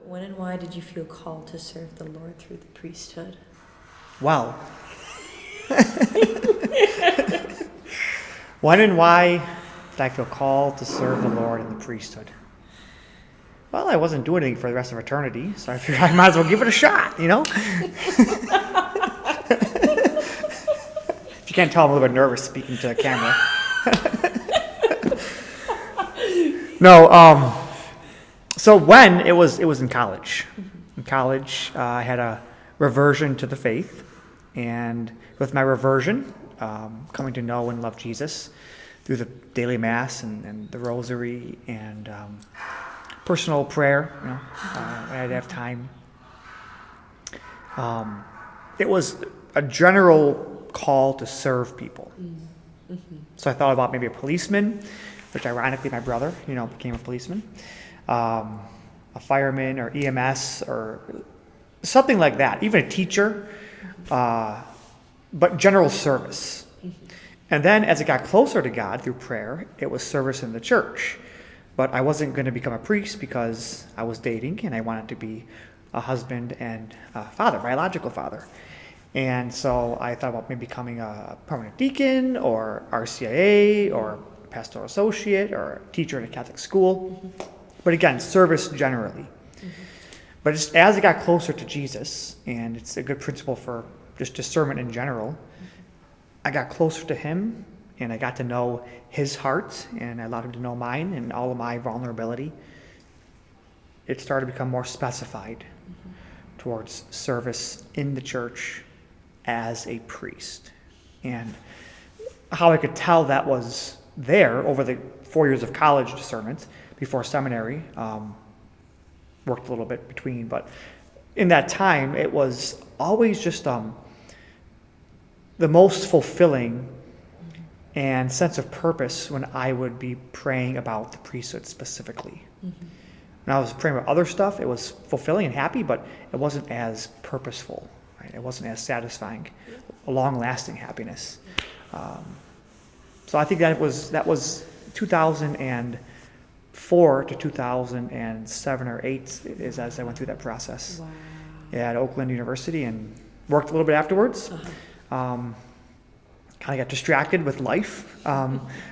When and why did you feel called to serve the Lord through the priesthood? Well, when and why did I feel called to serve the Lord in the priesthood? Well, I wasn't doing anything for the rest of eternity, so I figured I might as well give it a shot, you know? If you can't tell, I'm a little bit nervous speaking to the camera. No, so when it was in college. In college, I had a reversion to the faith, and with my reversion, coming to know and love Jesus through the daily mass and the rosary and personal prayer, when I'd have time. It was a general call to serve people. Mm-hmm. So I thought about maybe a policeman, which ironically my brother, became a policeman, a fireman or EMS or something like that, even a teacher, but general service. Mm-hmm. And then as it got closer to God through prayer, it was service in the church. But I wasn't going to become a priest because I was dating and I wanted to be a husband and a father, biological father. And so I thought about maybe becoming a permanent deacon or RCIA or pastoral associate or a teacher in a Catholic school. Mm-hmm. But again, service generally. Mm-hmm. But just as it got closer to Jesus, and it's a good principle for just discernment in general, mm-hmm. I got closer to him and I got to know his heart and I allowed him to know mine and all of my vulnerability. It started to become more specified mm-hmm. towards service in the church as a priest. And how I could tell that was there over the 4 years of college discernment before seminary, worked a little bit between, but in that time it was always just the most fulfilling and sense of purpose when I would be praying about the priesthood specifically. Mm-hmm. When I was praying about other stuff, it was fulfilling and happy, but it wasn't as purposeful, right? It wasn't as satisfying, a long-lasting happiness. So I think that was 2004 to 2007 or 8 is as I went through that process. Wow. Yeah, at Oakland University, and worked a little bit afterwards. Uh-huh. Kind of got distracted with life,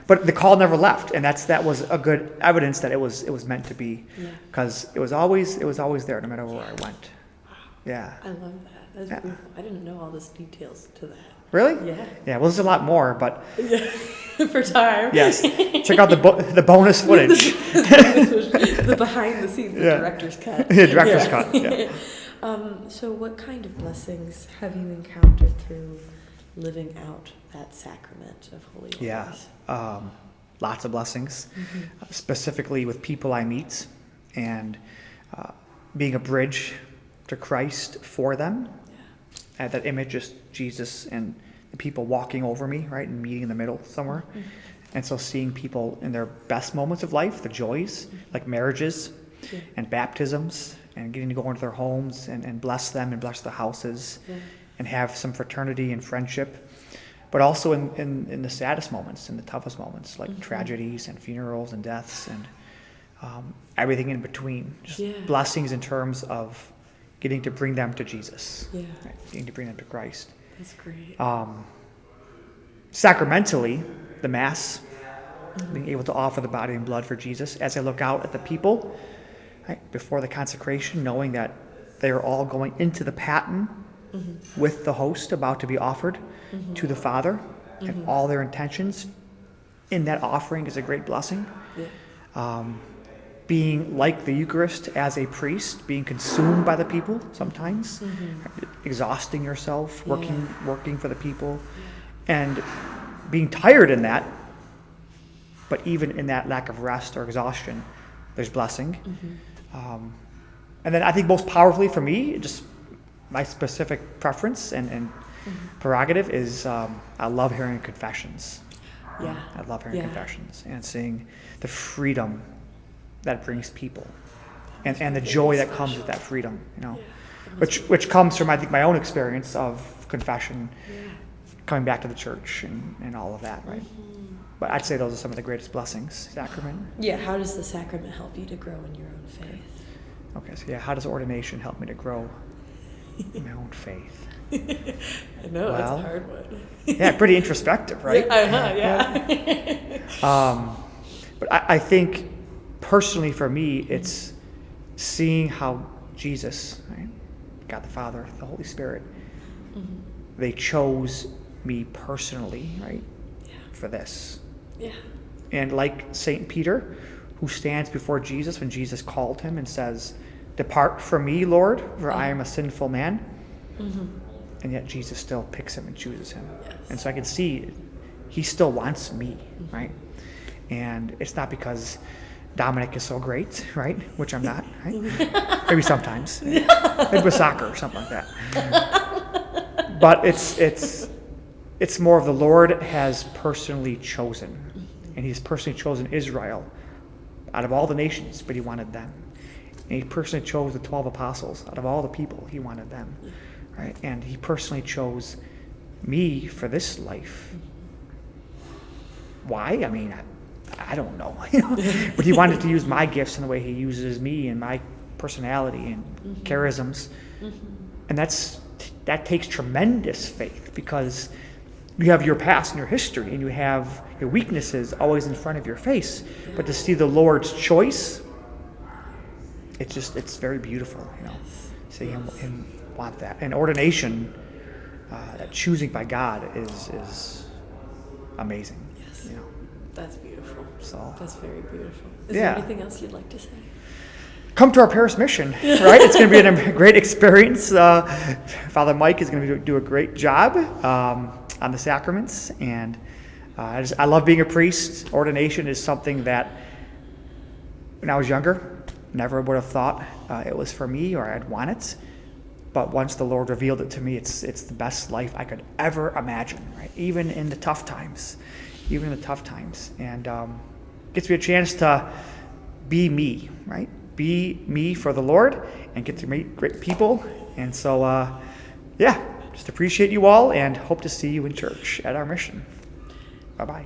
but the call never left, and that was a good evidence that it was meant to be, because it was always there no matter where I went. Yeah. I love that. That's beautiful. I didn't know all the details to that. Really? Yeah. Yeah. Well, there's a lot more, but for time. Yes. Check out the bonus footage. the behind the scenes, the director's cut. Yeah, director's cut. Yeah. So, what kind of blessings have you encountered through living out that sacrament of Holy Orders? Yeah, lots of blessings, mm-hmm. Specifically with people I meet, and being a bridge to Christ for them. Yeah. That image is Jesus and the people walking over me, right, and meeting in the middle somewhere. Mm-hmm. And so seeing people in their best moments of life, the joys, mm-hmm. like marriages and baptisms, and getting to go into their homes and bless them and bless their houses. Yeah. And have some fraternity and friendship, but also in the saddest moments, in the toughest moments, like mm-hmm. tragedies and funerals and deaths and everything in between. Just blessings in terms of getting to bring them to Jesus, right? Getting to bring them to Christ. That's great. Sacramentally, the Mass, mm-hmm. being able to offer the body and blood for Jesus, as I look out at the people, right, before the consecration, knowing that they are all going into the paten, mm-hmm. with the host about to be offered mm-hmm. to the Father, mm-hmm. and all their intentions in that offering is a great blessing. Yeah. Being like the Eucharist as a priest, being consumed by the people sometimes, mm-hmm. exhausting yourself, working for the people, and being tired in that, but even in that lack of rest or exhaustion, there's blessing. Mm-hmm. And then I think most powerfully for me, just my specific preference and mm-hmm. prerogative is I love hearing confessions. Yeah. I love hearing confessions and seeing the freedom that brings people and the joy that comes with that freedom, which comes from, I think, my own experience of confession, coming back to the church and all of that, right? Mm-hmm. But I'd say those are some of the greatest blessings, sacrament. Yeah, how does the sacrament help you to grow in your own faith? Okay, so yeah, how does ordination help me to grow in my own faith? I know, Well, it's a hard one. Yeah, pretty introspective, right? Yeah. But I think personally for me, it's seeing how Jesus, right, God the Father, the Holy Spirit, they chose me personally, right, for this. Yeah. And like St. Peter, who stands before Jesus when Jesus called him and says, "Depart from me, Lord, for I am a sinful man." And yet Jesus still picks him and chooses him. Yes. And so I can see he still wants me, right? And it's not because Dominic is so great, right? Which I'm not, right? Maybe sometimes. Maybe with soccer or something like that. But it's more of the Lord has personally chosen. And he's personally chosen Israel out of all the nations, but he wanted them. And he personally chose the 12 apostles out of all the people, he wanted them. Right? And he personally chose me for this life. Why? I mean, I don't know. But he wanted to use my gifts in the way he uses me and my personality and charisms. And that takes tremendous faith, because you have your past and your history, and you have your weaknesses always in front of your face. But to see the Lord's choice, it's very beautiful, See him want that. And ordination, that choosing by God is amazing. Yes. That's beautiful. So that's very beautiful. Is there anything else you'd like to say? Come to our parish mission, right? It's going to be a great experience. Father Mike is going to do a great job on the sacraments, and I love being a priest. Ordination is something that, when I was younger, never would have thought it was for me or I'd want it. But once the Lord revealed it to me, it's the best life I could ever imagine, right? Even in the tough times. And gets me a chance to be me, right? Be me for the Lord and get to meet great people. And so, just appreciate you all and hope to see you in church at our mission. Bye-bye.